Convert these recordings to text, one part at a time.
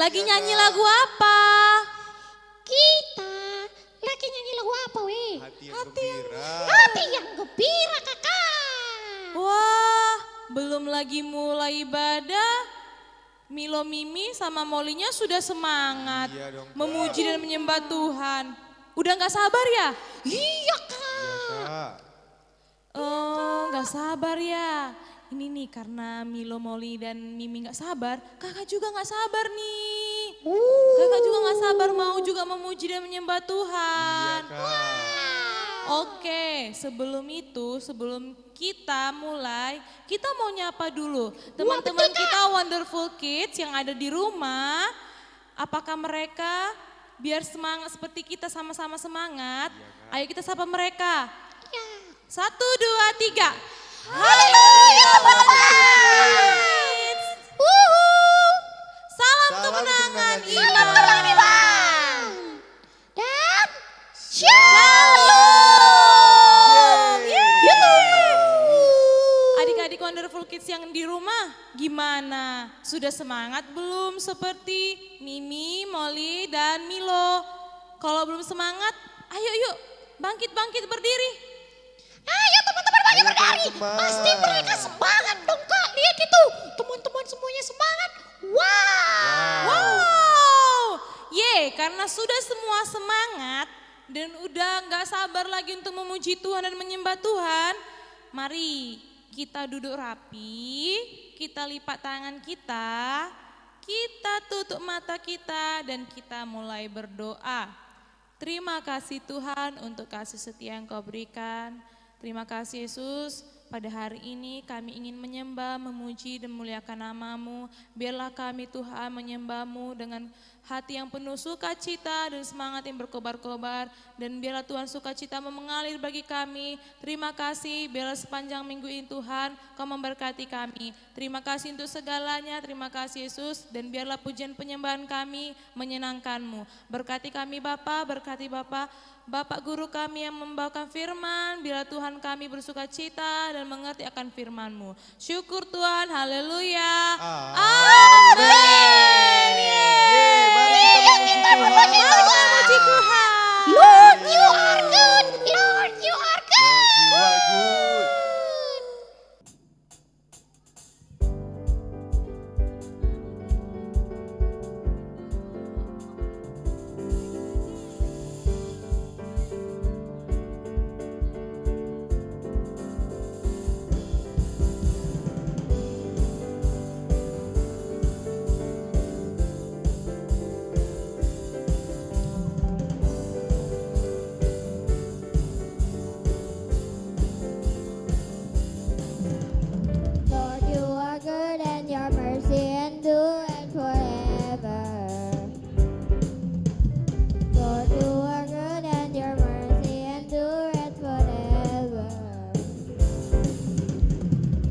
Lagi Iya, nyanyi Kak. lagu apa? Kita lagi nyanyi lagu apa weh? Hati yang gembira. Hati yang gembira kakak. Wah, belum lagi mulai ibadah. Milo Mimi sama Molinya sudah semangat Iya dong, Kak. memuji dan menyembah Tuhan. Udah nggak sabar ya? Iya kak. Iya, Kak. Oh, nggak sabar ya. Ini nih karena Milo, Moli dan Mimi nggak sabar, kakak juga nggak sabar nih. Kakak juga nggak sabar mau juga memuji dan menyembah Iya, Tuhan. Kak. Oke, sebelum itu, sebelum kita mulai, kita mau nyapa dulu teman-teman kita Wonderful Kids yang ada di rumah. Apakah mereka biar semangat seperti kita sama-sama semangat? Ayo kita sapa mereka. 1, 2, 3. Haleluya teman-teman. Salam kemenangan iman. Dan Shalom. Yeay. Adik-adik Wonderful Kids yang di rumah, gimana? Sudah semangat belum seperti Mimi, Molly, dan Milo? Kalau belum semangat, ayo yuk bangkit-bangkit berdiri. ayo teman-teman balik Ayo, berdiri. teman-teman. Pasti mereka semangat dong kak. Lihat itu. Teman-teman semuanya semangat. Wow. Wow, karena sudah semua semangat dan udah nggak sabar lagi untuk memuji Tuhan dan menyembah Tuhan. Mari kita duduk rapi, kita lipat tangan kita tutup mata kita dan kita mulai berdoa. Terima kasih Tuhan untuk kasih setia yang Kau berikan. Terima kasih Yesus, pada hari ini kami ingin menyembah, memuji dan memuliakan nama-Mu. Biarlah kami Tuhan menyembah-Mu dengan hati yang penuh sukacita dan semangat yang berkobar-kobar. Dan biarlah Tuhan sukacita-Mu mengalir bagi kami. Terima kasih, biarlah sepanjang minggu ini Tuhan Kau memberkati kami. Terima kasih untuk segalanya, terima kasih Yesus. Dan biarlah pujian penyembahan kami menyenangkan-Mu. Berkati kami Bapa, berkati Bapak Guru kami yang membawakan firman, bila Tuhan kami bersuka cita dan mengerti akan firman-Mu. Syukur Tuhan, haleluya. Amin. Yeay, mari kita memuji Tuhan. Memuji Tuhan. Lord, you are good. Lord, you are good. Lord, you are good. Lord, you are good and your mercy endureth forever. Lord, you are good and your mercy endureth forever.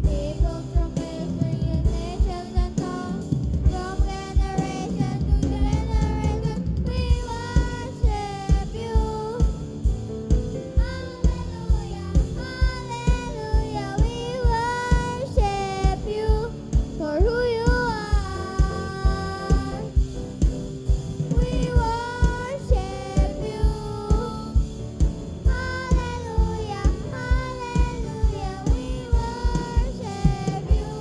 People from every nations and tongues, from generation to generation, we worship you. Hallelujah, hallelujah, we worship you for who you are. We worship you. Hallelujah, hallelujah, we worship you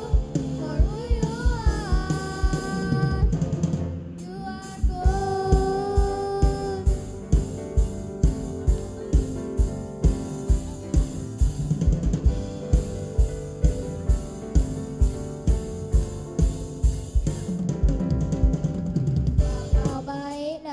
for who you are. You are good. Kau baik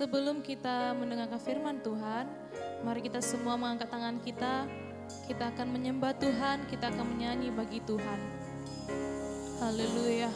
Sebelum kita mendengarkan firman Tuhan, mari kita semua mengangkat tangan kita. Kita akan menyembah Tuhan, kita akan menyanyi bagi Tuhan. Haleluya.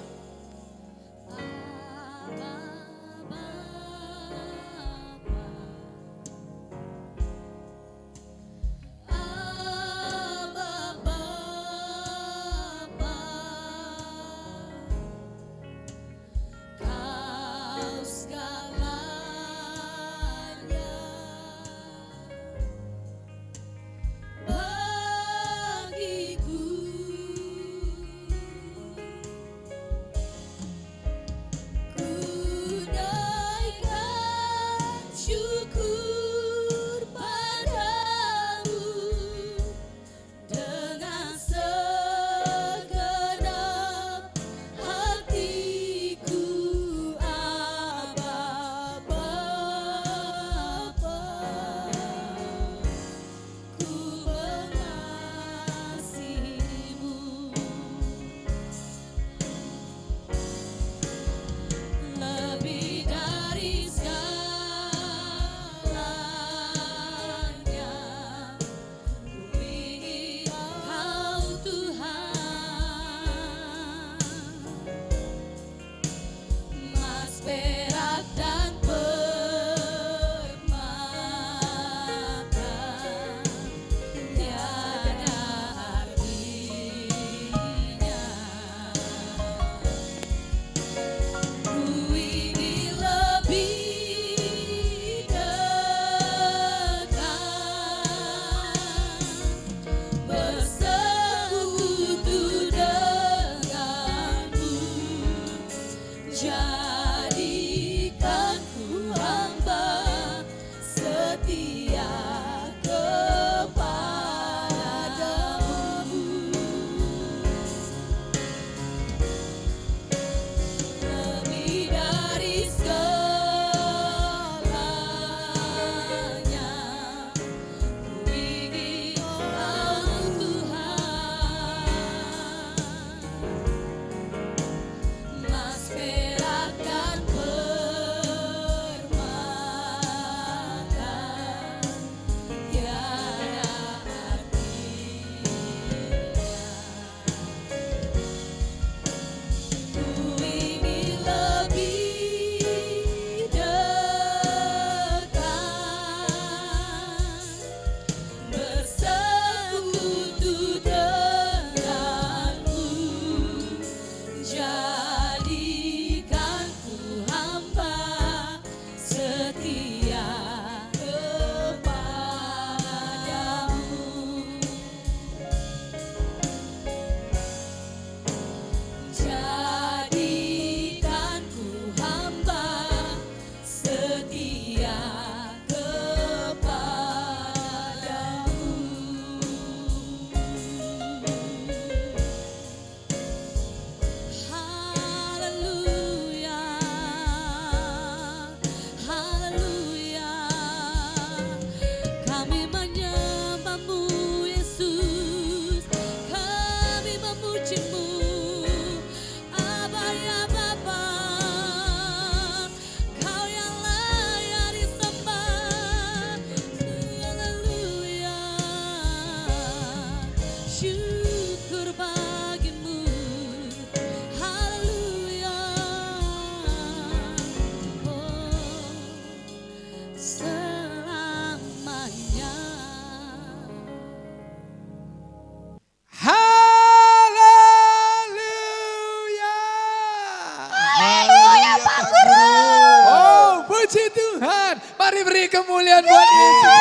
Puji Tuhan. Mari beri kemuliaan buat Yesus.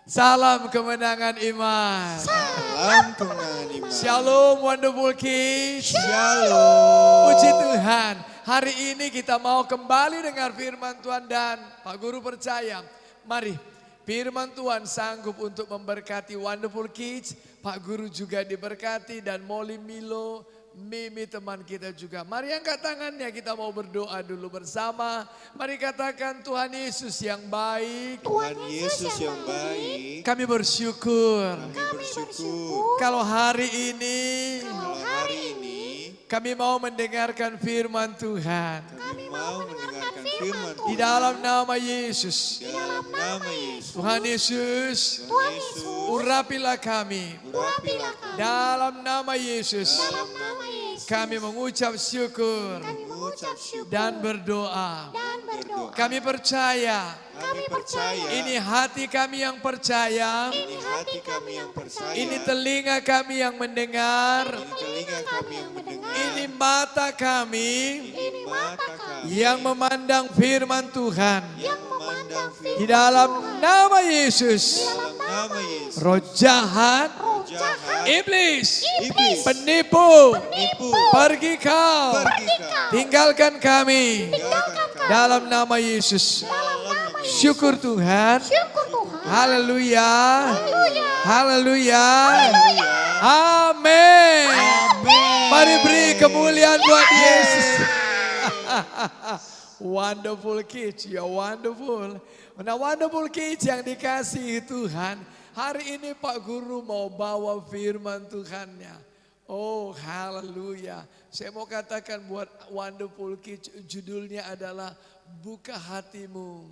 Salam kemenangan iman. Salam kemenangan iman. Shalom Wonderful Kids. Shalom. Puji Tuhan. Hari ini kita mau kembali dengar firman Tuhan dan Pak Guru percaya. Mari firman Tuhan sanggup untuk memberkati Wonderful Kids. Pak Guru juga diberkati dan Molly Milo. Mimi teman kita juga. Mari angkat tangannya, kita mau berdoa dulu bersama. Mari katakan Tuhan Yesus yang baik. Tuhan Yesus yang baik. Kami bersyukur. Kami bersyukur. Kalau hari ini Kalau hari ini kami mau mendengarkan firman Tuhan. kami mau mendengarkan firman Di Tuhan. dalam nama Yesus. Dalam nama Yesus. Tuhan Yesus, Tuhan Yesus. urapilah kami. Urapilah kami. Dalam nama Yesus, Dalam nama Yesus. kami mengucap syukur Mengucap syukur dan berdoa. dan berdoa. Kami percaya Kami percaya. ini hati kami yang percaya, Ini hati kami yang percaya. ini telinga kami yang mendengar, Ini telinga kami yang mendengar. ini mata kami Ini mata kami yang memandang firman Tuhan. yang memandang firman Di dalam nama Yesus, dalam nama Yesus. roh jahat, Jahat, iblis, iblis, penipu, penipu, pergi kau, pergi kau. tinggalkan kami. Tinggalkan kami. Dalam nama Yesus, Dalam nama Yesus. syukur Tuhan. Syukur Tuhan. Haleluya. Haleluya. Haleluya. Amin. Amin. Mari beri kemuliaan buat Yesus. Wonderful kids, you are wonderful. Nah, wonderful kids yang dikasihi Tuhan. Hari ini Pak Guru mau bawa firman Tuhannya. Oh, haleluya. Saya mau katakan buat wonderful kids, judulnya adalah buka hatimu,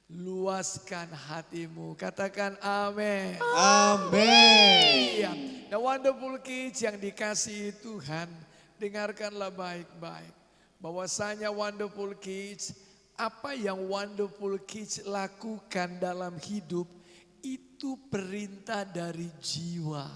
luaskan hatimu. Katakan amin. Amin. Iya. Nah, wonderful kids yang dikasihi Tuhan, dengarkanlah baik-baik. Bahwasanya wonderful kids, apa yang wonderful kids lakukan dalam hidup itu perintah dari jiwa.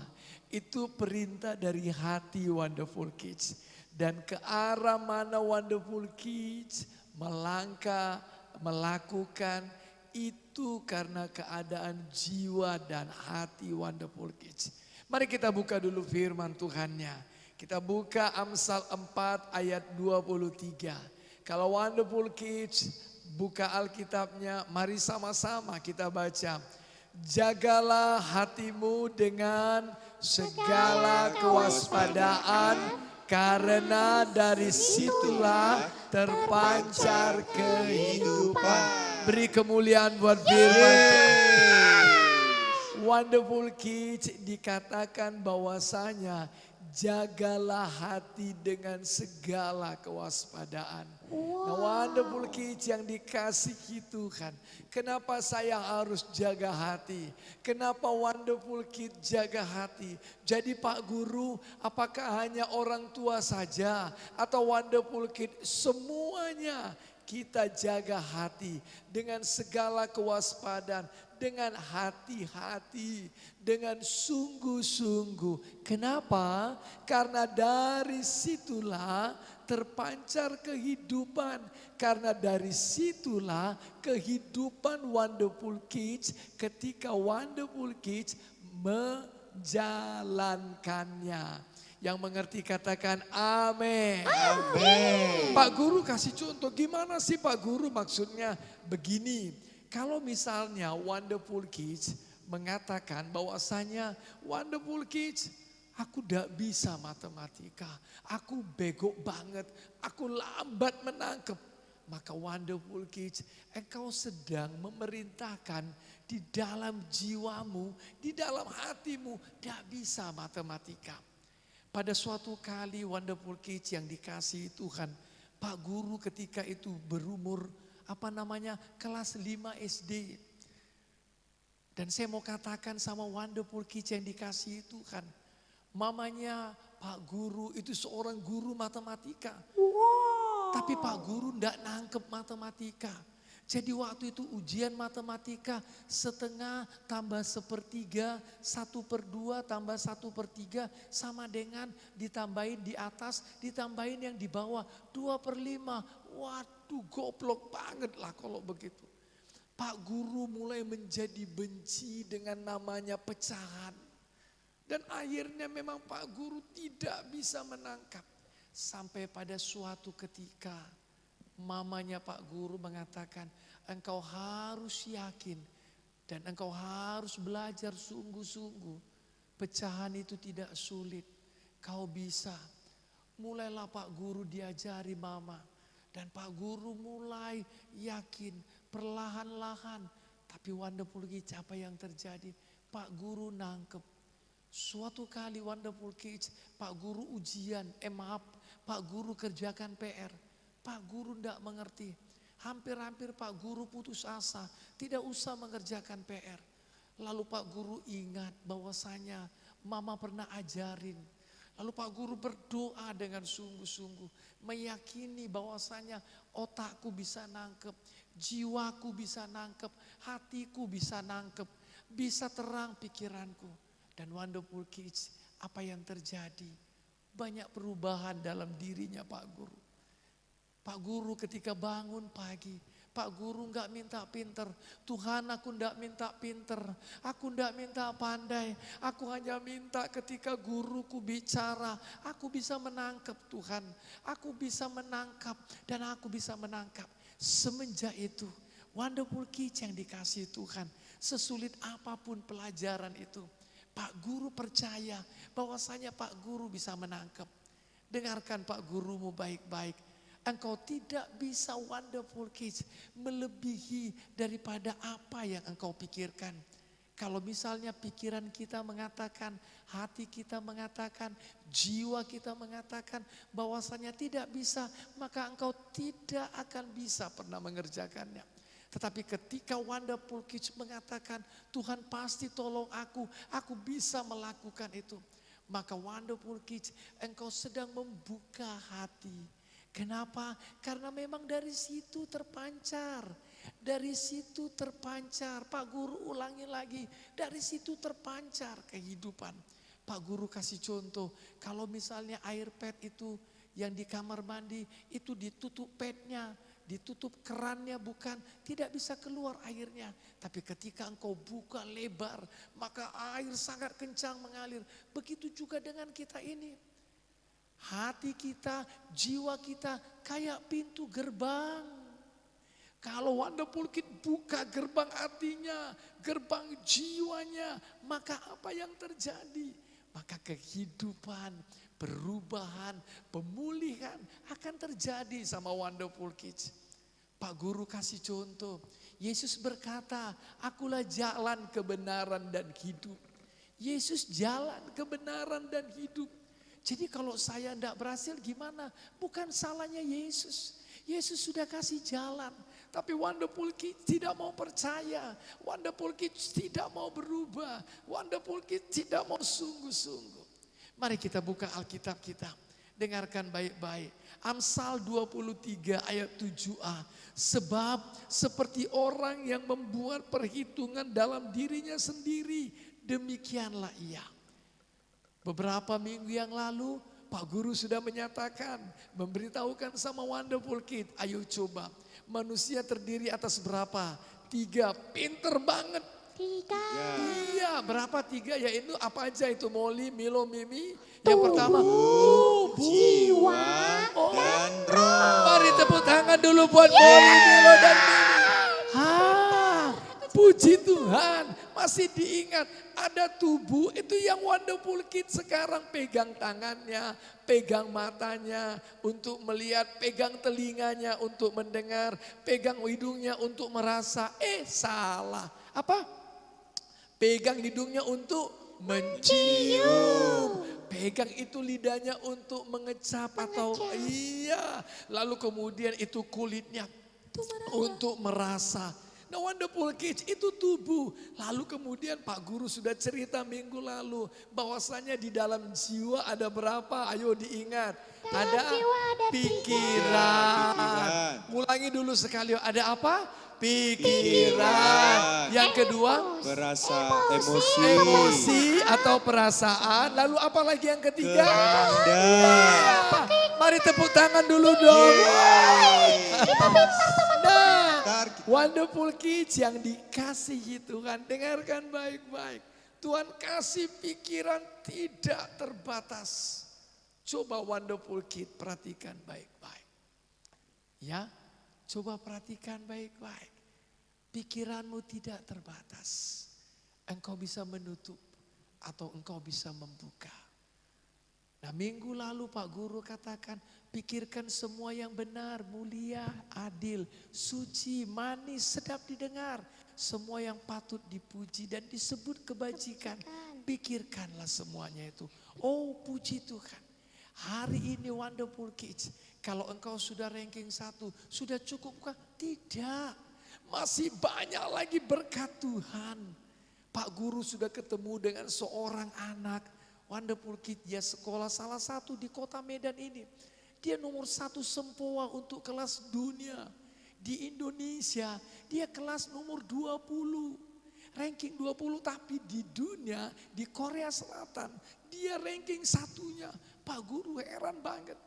Itu perintah dari hati wonderful kids. Dan ke arah mana wonderful kids melangkah, melakukan itu karena keadaan jiwa dan hati wonderful kids. Mari kita buka dulu firman Tuhannya. Kita buka Amsal 4 ayat 23. Kalau wonderful kids buka Alkitabnya, mari sama-sama kita baca. Jagalah hatimu dengan segala kewaspadaan, karena dari situlah terpancar kehidupan. Beri kemuliaan buat firman Tuhan. Wonderful kids dikatakan bahwasanya jagalah hati dengan segala kewaspadaan. Nah, wonderful kids yang dikasihi Tuhan. Kenapa saya harus jaga hati? Kenapa wonderful kids jaga hati? Jadi Pak Guru, apakah hanya orang tua saja? Atau wonderful kids semuanya kita jaga hati dengan segala kewaspadaan, dengan hati-hati, dengan sungguh-sungguh. Kenapa? Karena dari situlah terpancar kehidupan. Karena dari situlah kehidupan wonderful kids ketika wonderful kids menjalankannya. Yang mengerti katakan amin. Amin. Pak Guru kasih contoh, gimana sih Pak Guru maksudnya begini. Kalau misalnya wonderful kids mengatakan bahwasanya wonderful kids, aku tidak bisa matematika, aku bego banget, aku lambat menangkap. Maka wonderful kids, engkau sedang memerintahkan di dalam jiwamu, di dalam hatimu, tidak bisa matematika. Pada suatu kali wonderful kids yang dikasihi Tuhan, Pak Guru ketika itu berumur kelas 5 SD. Dan saya mau katakan sama wonderful kids yang dikasihi Tuhan, mamanya Pak Guru itu seorang guru matematika. Tapi Pak Guru enggak nangkep matematika. Jadi waktu itu ujian matematika setengah tambah sepertiga, 1/2 tambah 1/3 sama dengan ditambahin di atas, ditambahin yang di bawah 2/5. Waduh, goblok banget lah kalau begitu. Pak Guru mulai menjadi benci dengan namanya pecahan. Dan akhirnya memang Pak Guru tidak bisa menangkap. Sampai pada suatu ketika mamanya Pak Guru mengatakan, engkau harus yakin dan engkau harus belajar sungguh-sungguh. Pecahan itu tidak sulit, kau bisa. Mulailah Pak Guru diajari mama. Dan Pak Guru mulai yakin perlahan-lahan. Tapi wonderful kids, apa yang terjadi? Pak Guru nangkep. Suatu kali wonderful kids, Pak Guru ujian, Pak Guru kerjakan PR. Pak Guru tidak mengerti. Hampir-hampir Pak Guru putus asa, tidak usah mengerjakan PR. Lalu Pak Guru ingat bahwasanya Mama pernah ajarin. Lalu Pak Guru berdoa dengan sungguh-sungguh, meyakini bahwasanya otakku bisa nangkep, jiwaku bisa nangkep, hatiku bisa nangkep, bisa terang pikiranku. Dan Wonderful Kids, apa yang terjadi? Banyak perubahan dalam dirinya Pak Guru. Pak Guru ketika bangun pagi, Pak Guru enggak minta pinter. Tuhan, aku enggak minta pinter, aku enggak minta pandai. Aku hanya minta ketika guruku bicara, aku bisa menangkap Tuhan. Aku bisa menangkap dan aku bisa menangkap. Semenjak itu, Wonderful Kids yang dikasih Tuhan, sesulit apapun pelajaran itu, Pak Guru percaya bahwasanya Pak Guru bisa menangkap. Dengarkan Pak Gurumu baik-baik. Engkau tidak bisa Wonderful Kids melebihi daripada apa yang engkau pikirkan. Kalau misalnya pikiran kita mengatakan, hati kita mengatakan, jiwa kita mengatakan bahwasanya tidak bisa, maka engkau tidak akan bisa pernah mengerjakannya. Tetapi ketika Wonderful Kids mengatakan, Tuhan pasti tolong aku bisa melakukan itu. Maka Wonderful Kids, engkau sedang membuka hati. Kenapa? Karena memang dari situ terpancar. Dari situ terpancar. Pak Guru ulangi lagi. Dari situ terpancar kehidupan. Pak Guru kasih contoh. Kalau misalnya air pet itu yang di kamar mandi itu ditutup petnya. Ditutup kerannya bukan. Tidak bisa keluar airnya. Tapi ketika engkau buka lebar. Maka air sangat kencang mengalir. Begitu juga dengan kita ini. Hati kita, jiwa kita kayak pintu gerbang. Kalau Wonderful Kids buka gerbang hatinya, gerbang jiwanya, maka apa yang terjadi? Maka kehidupan, perubahan, pemulihan akan terjadi sama Wonderful Kids. Pak Guru kasih contoh, Yesus berkata, akulah jalan kebenaran dan hidup. Yesus jalan kebenaran dan hidup. Jadi kalau saya tidak berhasil gimana? Bukan salahnya Yesus. Yesus sudah kasih jalan. Tapi Wonderful Kids tidak mau percaya. Wonderful Kids tidak mau berubah. Wonderful Kids tidak mau sungguh-sungguh. Mari kita buka Alkitab kita. Dengarkan baik-baik. Amsal 23 ayat 7a. Sebab seperti orang yang membuat perhitungan dalam dirinya sendiri. Demikianlah ia. Beberapa minggu yang lalu Pak Guru sudah menyatakan, memberitahukan sama Wonderful Kids, ayo coba manusia terdiri atas berapa? 3, pinter banget. 3. Iya, berapa 3? Ya itu apa aja itu? Molly, Milo, Mimi. Yang pertama, tubuh, jiwa, dan roh. Mari tepuk tangan dulu buat Molly, Milo, dan Mimi. Puji Tuhan, masih diingat ada tubuh itu yang Wonderful Kids sekarang pegang tangannya, pegang matanya untuk melihat, pegang telinganya untuk mendengar, pegang hidungnya untuk merasa. Salah. Apa? Pegang hidungnya untuk mencium. Pegang itu lidahnya untuk mengecap atau iya. Lalu kemudian itu kulitnya untuk merasa. Nah Wonderful Kids itu tubuh. Lalu kemudian Pak Guru sudah cerita minggu lalu. Bahwasanya di dalam jiwa ada berapa? Ayo diingat. Ada pikiran. Ulangi dulu sekali. Ada apa? Pikiran. Yang kedua? Berasa emosi. Emosi atau perasaan. Lalu apa lagi yang ketiga? Kehendak. Mari tepuk tangan dulu dong. Nah, Wonderful Kids yang dikasihi Tuhan, dengarkan baik-baik. Tuhan kasih pikiran tidak terbatas. Coba Wonderful Kids perhatikan baik-baik. Ya, coba perhatikan baik-baik. Pikiranmu tidak terbatas. Engkau bisa menutup atau engkau bisa membuka. Nah minggu lalu Pak Guru katakan, pikirkan semua yang benar, mulia, adil, suci, manis, sedap didengar. Semua yang patut dipuji dan disebut kebajikan. Pikirkanlah semuanya itu. Oh puji Tuhan. Hari ini Wonderful Kids, kalau engkau sudah ranking 1, sudah cukupkah? Tidak, masih banyak lagi berkat Tuhan. Pak Guru sudah ketemu dengan seorang anak, Wonderful Kid, dia sekolah salah satu di kota Medan ini. Dia nomor 1 sempoa untuk kelas dunia. Di Indonesia dia kelas nomor 20. Ranking 20 tapi di dunia, di Korea Selatan dia ranking satunya. Pak Guru heran banget.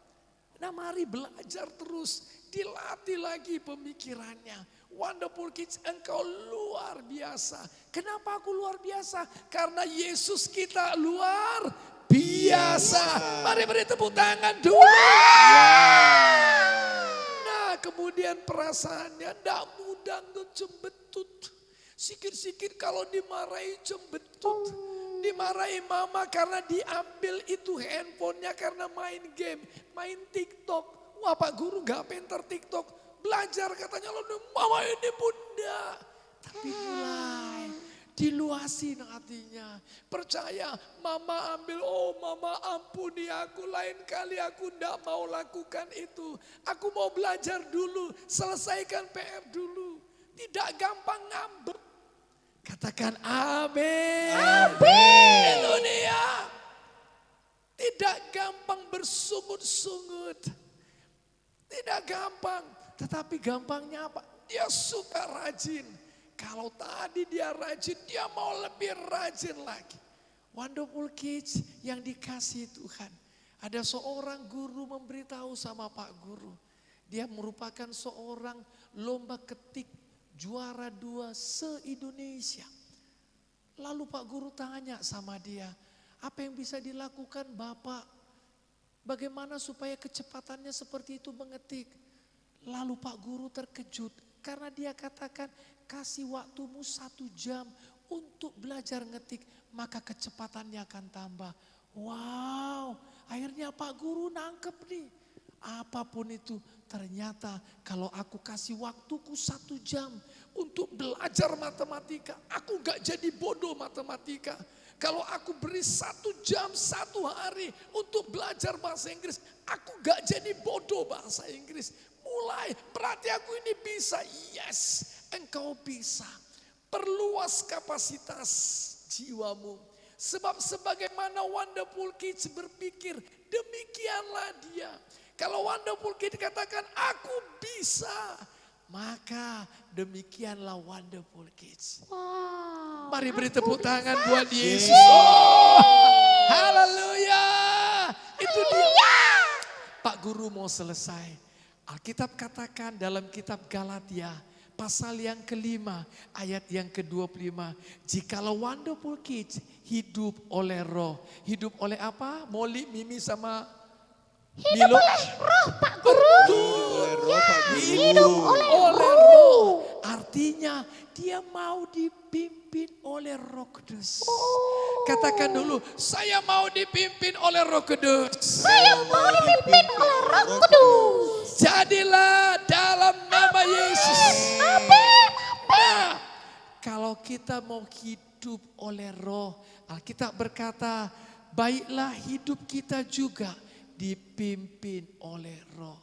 Nah mari belajar terus, dilatih lagi pemikirannya. Wonderful Kids, engkau luar biasa. Kenapa aku luar biasa? Karena Yesus kita luar biasa. Mari beri tepuk tangan dulu. Nah kemudian perasaannya tidak mudah untuk cembetut. Sikit-sikit kalau dimarahi cembetut. Dimarahi mama karena diambil itu handphonenya karena main game, main TikTok. Wah Pak Guru gak pintar TikTok. Belajar katanya lalu mama ini bunda. Tapi mulai diluasin hatinya. Percaya mama ambil, oh mama ampuni aku, lain kali aku ndak mau lakukan itu. Aku mau belajar dulu, selesaikan PR dulu. Tidak gampang ngambek. Katakan amin. Amin. Itu dia. Tidak gampang bersungut-sungut. Tidak gampang. Tetapi gampangnya apa? Dia suka rajin. Kalau tadi dia rajin, dia mau lebih rajin lagi. Wonderful Kids yang dikasih Tuhan. Ada seorang guru memberitahu sama Pak Guru. Dia merupakan seorang lomba ketik juara 2 se-Indonesia. Lalu Pak Guru tanya sama dia, apa yang bisa dilakukan Bapak? Bagaimana supaya kecepatannya seperti itu mengetik? Lalu Pak Guru terkejut karena dia katakan, kasih waktumu 1 jam untuk belajar ngetik, maka kecepatannya akan tambah. Wow, akhirnya Pak Guru nangkep nih. Apapun itu, ternyata kalau aku kasih waktuku 1 jam untuk belajar matematika, aku gak jadi bodoh matematika. Kalau aku beri 1 jam 1 hari untuk belajar bahasa Inggris, aku gak jadi bodoh bahasa Inggris. Mulai, berarti aku ini bisa. Yes, engkau bisa. Perluas kapasitas jiwamu. Sebab sebagaimana Wonderful Kids berpikir, demikianlah dia. Kalau Wonderful Kids katakan aku bisa, maka demikianlah Wonderful Kids. Wow. Mari beri tepuk tangan buat Yesus. Oh, haleluya. Itu dia. Pak Guru mau selesai. Alkitab katakan dalam kitab Galatia pasal yang ke-5 ayat yang ke-25. Jikalau Wonderful Kids hidup oleh roh. Hidup oleh apa? Molly, Mimi sama Hidup Milo? oleh roh Pak Guru. Oleh roh Pak Guru. Hidup oleh roh. Artinya dia mau dipimpin oleh Roh Kudus. Katakan dulu, saya mau dipimpin oleh Roh Kudus. Saya mau dipimpin oleh Roh Kudus. Jadilah dalam nama Yesus. Amin. Nah, kalau kita mau hidup oleh roh, Alkitab berkata, baiklah hidup kita juga dipimpin oleh roh.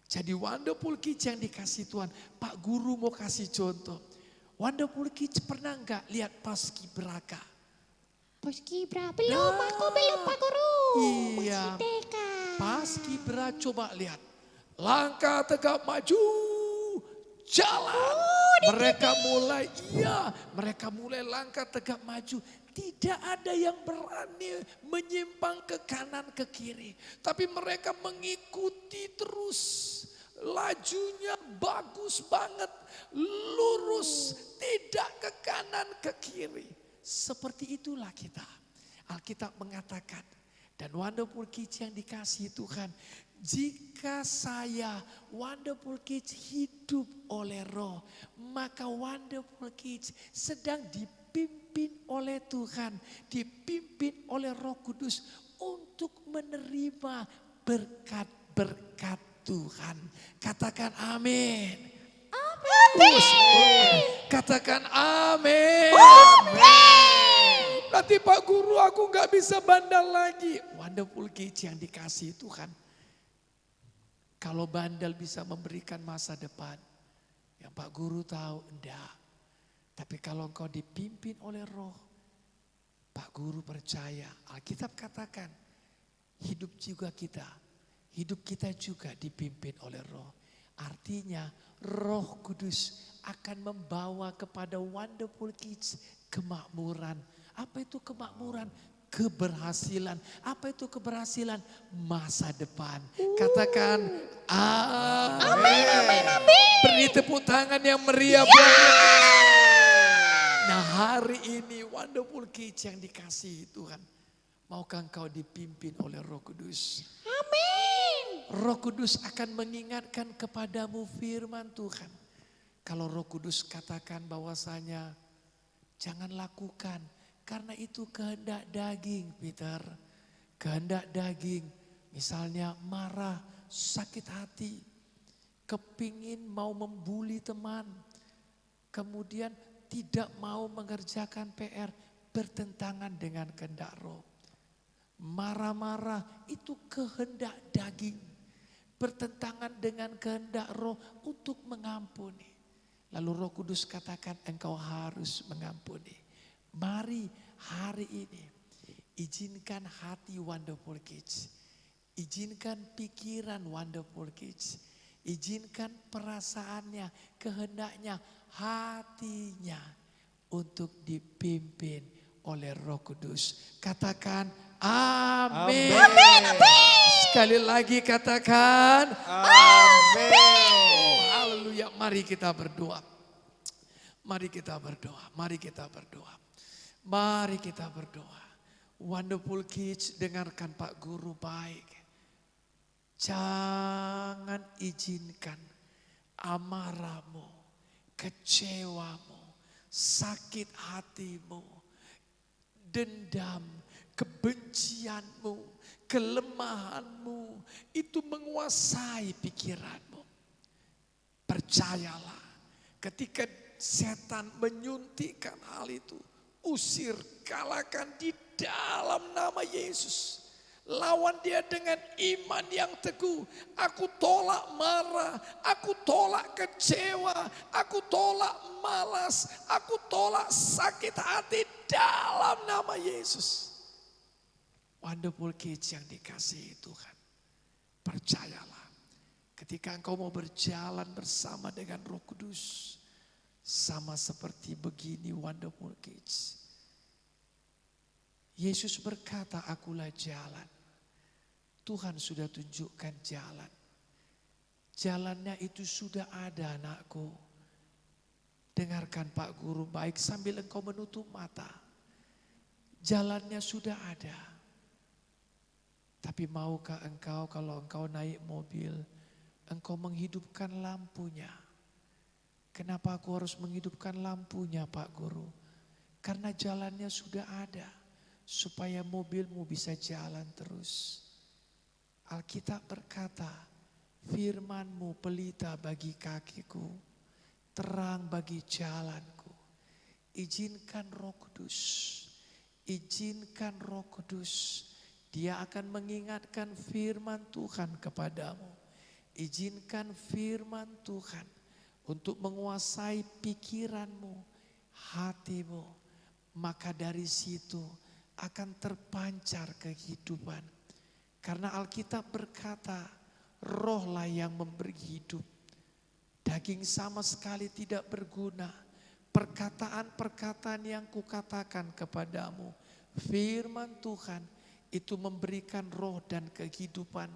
Jadi Wonderful Kids yang dikasih Tuhan, Pak Guru mau kasih contoh. Wonderful Kids pernah enggak lihat Paskibraka? Paskibra belum, aku belum Pak Guru. Iya. Masih TK. Paskibra coba lihat. Langkah tegap maju, jalan. Mereka mulai langkah tegap maju. Tidak ada yang berani menyimpang ke kanan ke kiri. Tapi mereka mengikuti terus. Lajunya bagus banget, lurus, tidak ke kanan ke kiri. Seperti itulah kita. Alkitab mengatakan, dan Wonderful Kids yang dikasihi Tuhan, jika saya Wonderful Kids hidup oleh roh, maka Wonderful Kids sedang dipimpin oleh Tuhan, dipimpin oleh Roh Kudus untuk menerima berkat-berkat Tuhan. Katakan amin. Amin. Katakan amin. Amin. Nanti Pak Guru aku gak bisa bandel lagi. Wonderful Kids yang dikasihi Tuhan. Kalau bandel bisa memberikan masa depan, Yang Pak Guru tahu, enggak. Tapi kalau engkau dipimpin oleh Roh, Pak Guru percaya, Alkitab katakan, hidup kita juga dipimpin oleh Roh. Artinya Roh Kudus akan membawa kepada Wonderful Kids kemakmuran. Apa itu kemakmuran? Keberhasilan. Apa itu keberhasilan? Masa depan. Katakan amin. Beri tepuk tangan yang meriah. Nah, hari ini Wonderful Kids yang dikasihi Tuhan, maukah engkau dipimpin oleh Roh Kudus? Amin. Roh Kudus akan mengingatkan kepadamu firman Tuhan. Kalau Roh Kudus katakan bahwasanya jangan lakukan, karena itu kehendak daging, Peter. Kehendak daging, misalnya marah, sakit hati, kepingin mau membuli teman, kemudian tidak mau mengerjakan PR, bertentangan dengan kehendak Roh. Marah-marah itu kehendak daging, bertentangan dengan kehendak Roh untuk mengampuni. Lalu Roh Kudus katakan engkau harus mengampuni. Mari hari ini izinkan hati Wonderful Kids, izinkan pikiran Wonderful Kids, izinkan perasaannya, kehendaknya, hatinya untuk dipimpin oleh Roh Kudus. Katakan amin. Sekali lagi katakan amin. Haleluya. Mari kita berdoa. Mari kita berdoa. Mari kita berdoa. Mari kita berdoa. Wonderful Kids, dengarkan Pak Guru baik. Jangan izinkan amarahmu, kecewamu, sakit hatimu, dendam, kebencianmu, kelemahanmu itu menguasai pikiranmu. Percayalah, ketika setan menyuntikkan hal itu, usir, kalahkan di dalam nama Yesus. Lawan dia dengan iman yang teguh. Aku tolak marah, aku tolak kecewa, aku tolak malas, aku tolak sakit hati dalam nama Yesus. Wonderful Kids yang dikasihi Tuhan, percayalah, ketika engkau mau berjalan bersama dengan Roh Kudus, sama seperti begini Wonderful Kids. Yesus berkata, akulah jalan. Tuhan sudah tunjukkan jalan. Jalannya itu sudah ada, anakku. Dengarkan Pak Guru baik sambil engkau menutup mata. Jalannya sudah ada. Tapi maukah engkau kalau engkau naik mobil, engkau menghidupkan lampunya? Kenapa aku harus menghidupkan lampunya, Pak Guru? Karena jalannya sudah ada, supaya mobilmu bisa jalan terus. Alkitab berkata, firman-Mu pelita bagi kakiku, terang bagi jalanku. Izinkan Roh Kudus, izinkan Roh Kudus. Dia akan mengingatkan firman Tuhan kepadamu. Izinkan firman Tuhan untuk menguasai pikiranmu, hatimu. Maka dari situ akan terpancar kehidupan. Karena Alkitab berkata, rohlah yang memberi hidup. Daging sama sekali tidak berguna. Perkataan-perkataan yang kukatakan kepadamu, firman Tuhan itu memberikan roh dan kehidupan.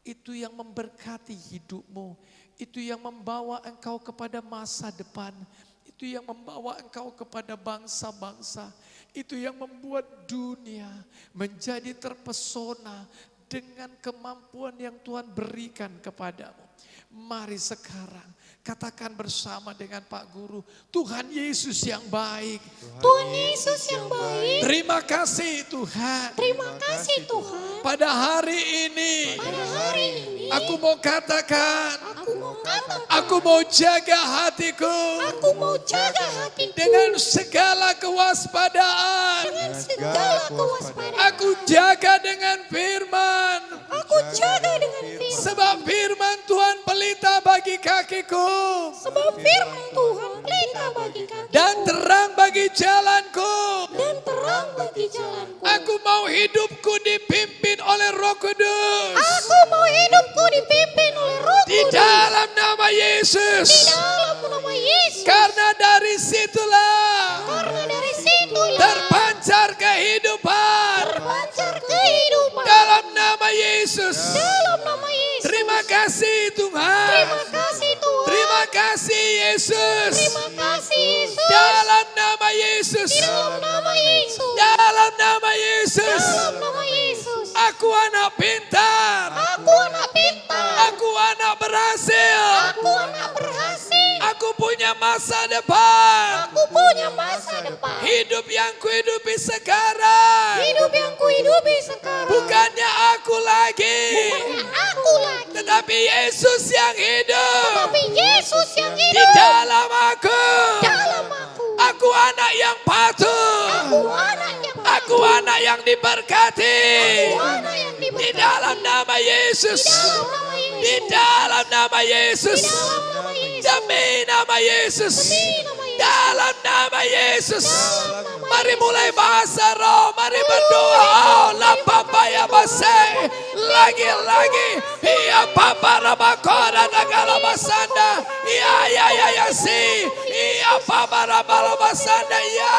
Itu yang memberkati hidupmu. Itu yang membawa engkau kepada masa depan. Itu yang membawa engkau kepada bangsa-bangsa. Itu yang membuat dunia menjadi terpesona dengan kemampuan yang Tuhan berikan kepadamu. Mari sekarang katakan bersama dengan Pak Guru, Tuhan Yesus yang baik. Tuhan Yesus yang baik. Terima kasih Tuhan. Terima kasih Tuhan. Pada hari ini, Pada hari ini aku mau katakan, aku mau katakan, aku mau jaga hatiku aku mau jaga hatiku dengan segala kewaspadaan. dengan segala kewaspadaan. Aku jaga dengan firman. Aku jaga dengan firman. Sebab firman Tuhan pelita bagi kakiku. Sebab firman Tuhan pelita bagi kaki. Dan terang bagi jalanku. Dan terang bagi jalanku. Aku mau hidupku dipimpin oleh Roh Kudus. Aku mau hidupku dipimpin oleh Roh Di Kudus. dalam nama Di Yesus. dalam nama Yesus. Karena dari situlah Karena dari situlah terpancar kehidupan. terpancar kehidupan. Dalam nama Yesus. Dalam nama Yesus. Terima kasih Tuhan. Terima kasih Tuhan. Terima kasih Yesus. Terima kasih Yesus. Dalam nama Yesus. Di dalam nama Yesus. Dalam nama Yesus. Dalam nama Yesus. Aku anak pintar. Aku anak pintar. Aku anak berhasil. Aku anak berhasil. Aku punya masa depan. Aku punya masa depan. Hidup yang kuhidupi sekarang. Hidup yang kuhidupi sekarang. Bukannya aku lagi. Bukannya aku lagi. Tetapi Yesus yang hidup. Tapi Yesus yang Di hidup dalam aku. dalam aku. Aku anak yang patuh. Aku anak yang Aku anak yang diberkati. Aku anak yang Di diberkati. dalam nama Yesus. Dalam nama Yesus. Di dalam nama Yesus. Dalam nama Yesus. Demi nama Yesus. Demi nama Yesus. Dalam nama Yesus. Dalam nama Mari mulai bahasa roh. Mari berdoa. Oh, la papa ya base. Lagi-lagi. Iya papa rabakora nagala basanda. Iya si. Iya papa rabasanda ya.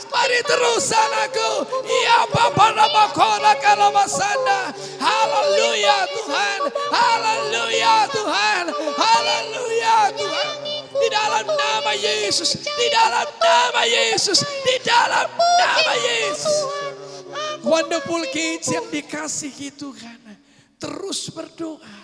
Mari terusan aku. Iya papa rabakora kalau basanda. Haleluya Tuhan. Haleluya Tuhan. Haleluya Tuhan. Di dalam nama Yesus. Di dalam nama Yesus. Di dalam nama Yesus. Wonderful Kids yang dikasihi Tuhan. Terus berdoa.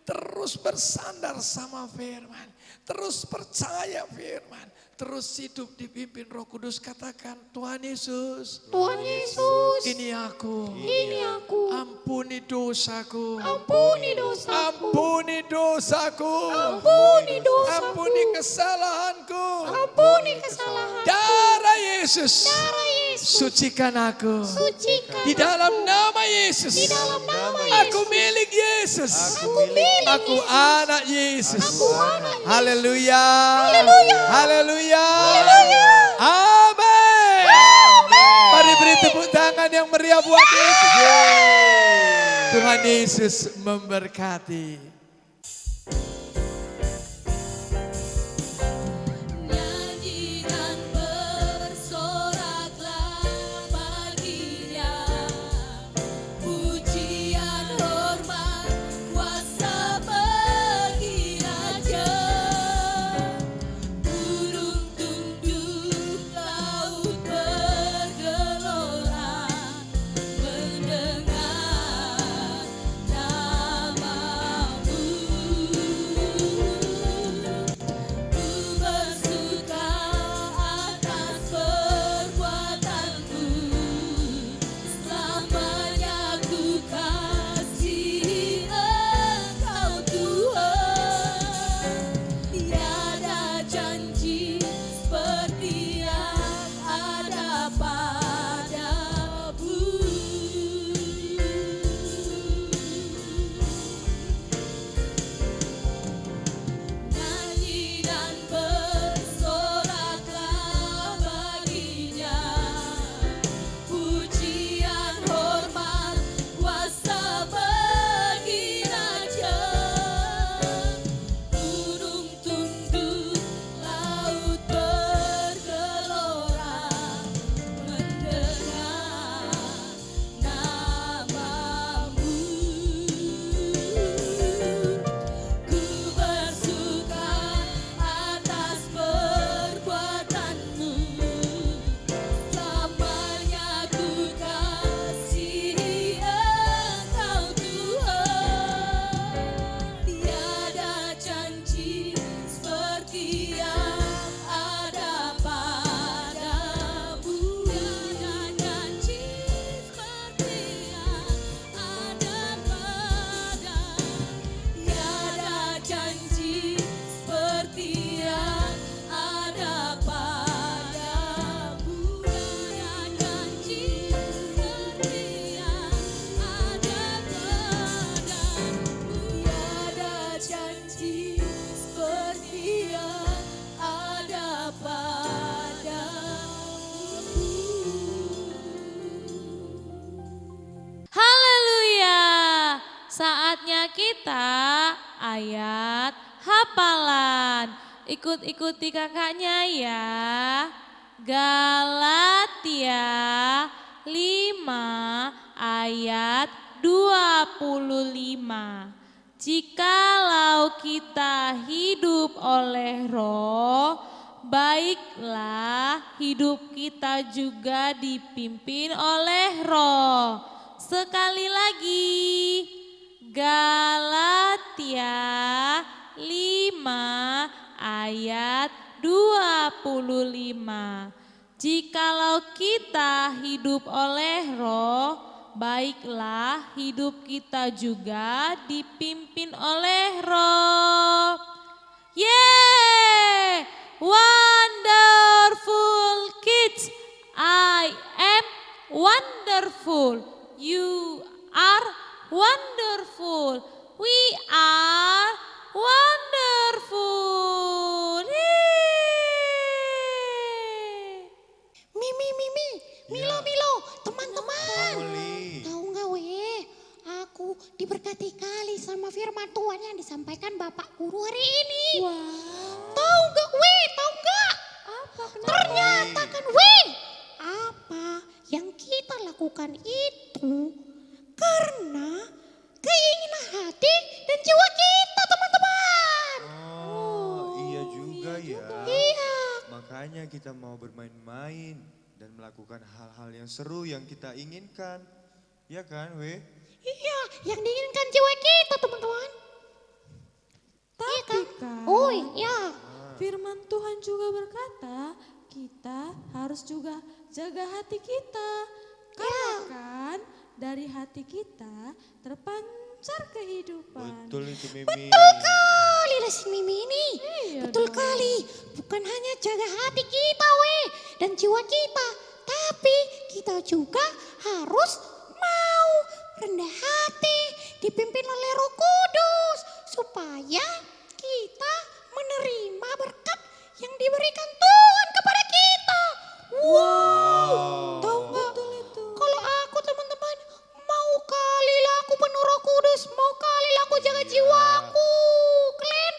Terus bersandar sama firman. Terus percaya firman. Terus hidup dipimpin Roh Kudus. Katakan, Tuhan Yesus, Tuhan Yesus. ini aku. Ini aku. Ampuni dosaku. Ampuni dosaku. Ampuni dosaku. Ampuni dosaku. Ampuni kesalahanku. Ampuni kesalahan. Darah Yesus. Darah Yesus. Sucikan aku. Sucikan. Di dalam nama Yesus. Di dalam nama Yesus. Aku milik Yesus. Aku milik Aku Yesus. anak Yesus. Aku anak Yesus. Haleluya. Haleluya. Haleluya. Haleluya. Amin. Amin. Mari beri tepuk tangan yang meriah buat Yesus. Tuhan Yesus memberkati. Nyanyi dan bersoraklah baginya, pujian, hormat, kuasa bagi Raja. Gunung tunduk, laut bergelora, mendengar namamu. kita ayat hafalan. Ikut-ikuti kakaknya ya. Galatia 5 ayat 25. Jikalau kita hidup oleh Roh, baiklah hidup kita juga dipimpin oleh Roh. Sekali lagi, Galatia 5 ayat 25. Jikalau kita hidup oleh Roh, baiklah hidup kita juga dipimpin oleh Roh. Yeay! Wonderful kids, I am wonderful. You are wonderful. We are wonderful. Yeay! Mimi, Milo, teman-teman. Molly. Tahu nggak weh, aku diberkati kali sama firman Tuhan yang disampaikan Bapak Guru hari ini. Tahu nggak weh, tahu nggak? Ternyata kan weh, apa yang kita lakukan itu karena keinginan hati dan jiwa kita, teman-teman. Oh, iya juga ya. Iya. Makanya kita mau bermain-main dan melakukan hal-hal yang seru yang kita inginkan. Ya kan, weh? Iya, yang diinginkan jiwa kita, teman-teman. Iya kan? Kak, Oh, ya. firman Tuhan juga berkata, kita harus juga jaga hati kita. Karena kan dari hati kita terpancar kehidupan. Betul itu Mimi. Kali Lesi Mimi ini. Iya Betul dong. kali. Bukan hanya jaga hati kita, weh, dan jiwa kita. Tapi kita juga harus mau rendah hati, dipimpin oleh Roh Kudus. Supaya kita menerima berkat yang diberikan Tuhan kepada kita. Wow. Tahu nggak? Kalau aku, teman-teman, mau kali lah aku penuh Roh Kudus, mau kali lah aku jaga jiwaku. Kalian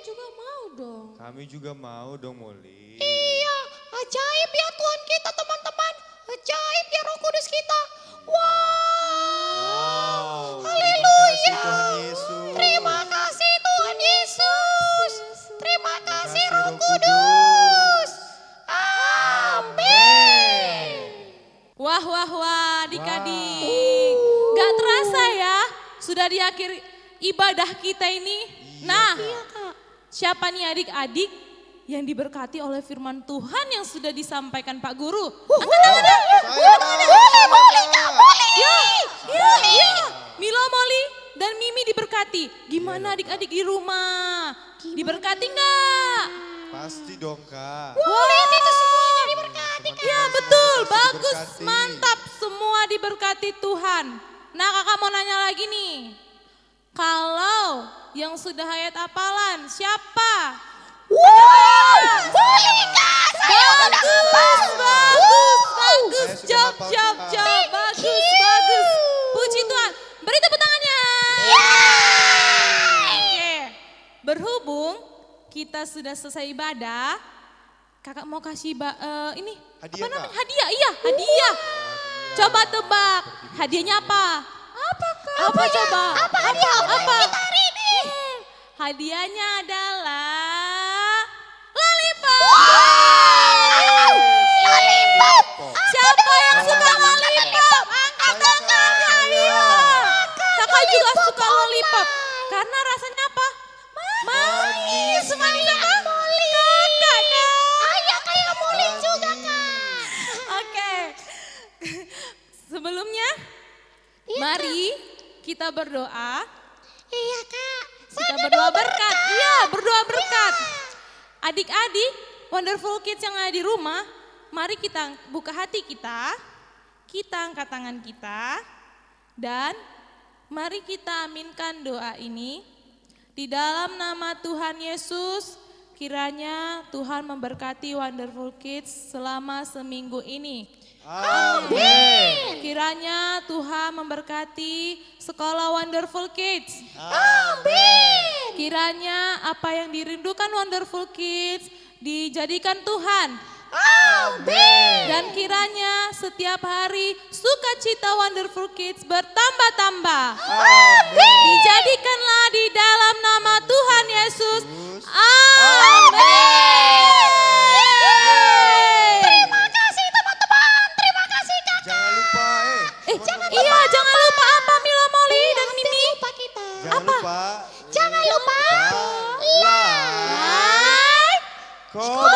Juga mau dong. Kami juga mau dong, Molly. iya, ajaib ya Tuhan kita, teman-teman. Ajaib ya Roh Kudus kita. Wow. Haleluya. Tuhan Yesus. Terima kasih Tuhan Yesus. Terima kasih Terima Roh kasih, Roh Kudus. Amin. Wah, adik-adik. Gak terasa ya, sudah di akhir ibadah kita ini. Nah, siapa nih adik-adik yang diberkati oleh firman Tuhan yang sudah disampaikan Pak Guru? Angkat tangannya. Iya. Milo, Molly, dan Mimi diberkati. Gimana adik-adik di rumah? Diberkati nggak? Pasti dong, Kak. Lihat itu semuanya diberkati. Ya betul, Pasti bagus, diberkati. mantap. Semua diberkati Tuhan. Nah kakak mau nanya lagi nih. Kalau yang sudah hayat hafalan, siapa? Boleh Kak, saya udah hafal. Bagus, Saya sudah job, hafal, job, Kak. job, bagus. Puji Tuhan, beri tepuk tangannya. Oke, berhubung kita sudah selesai ibadah, kakak mau kasih ini Hadiah, apa namanya? Kak. Hadiah, iya hadiah. Coba tebak, hadiahnya apa? Apa kak? Apa coba? Apa hadiah Apa? kita hari ini? Hadiahnya adalah lollipop. Lollipop. Siapa yang suka lollipop? Angkat tangan. Ayo. Kakak juga suka lollipop. Karena rasanya apa? Manis. Manis apa? Kakak kan? Ayah kayak Molly juga Kak. Oke. Sebelumnya, mari kita berdoa. Iya Kak. Kita berdoa berkat. Iya, berdoa berkat. Adik-adik, wonderful kids yang ada di rumah, mari kita buka hati kita angkat tangan kita, dan mari kita aminkan doa ini. Di dalam nama Tuhan Yesus, Kiranya Tuhan memberkati Wonderful Kids selama seminggu ini. Amin. Kiranya Tuhan memberkati sekolah Wonderful Kids. Amin. Kiranya apa yang dirindukan Wonderful Kids dijadikan Tuhan. Amin. Dan kiranya setiap hari sukacita Wonderful Kids bertambah-tambah. Amin. Dijadikanlah di dalam nama Tuhan Yesus. Amin. Terima kasih teman-teman. Terima kasih kakak. Jangan lupa Iya, jangan lupa apa Mila Molly dan Mimi? Lupa kita. Jangan lupa Jangan lupa like, like, comment,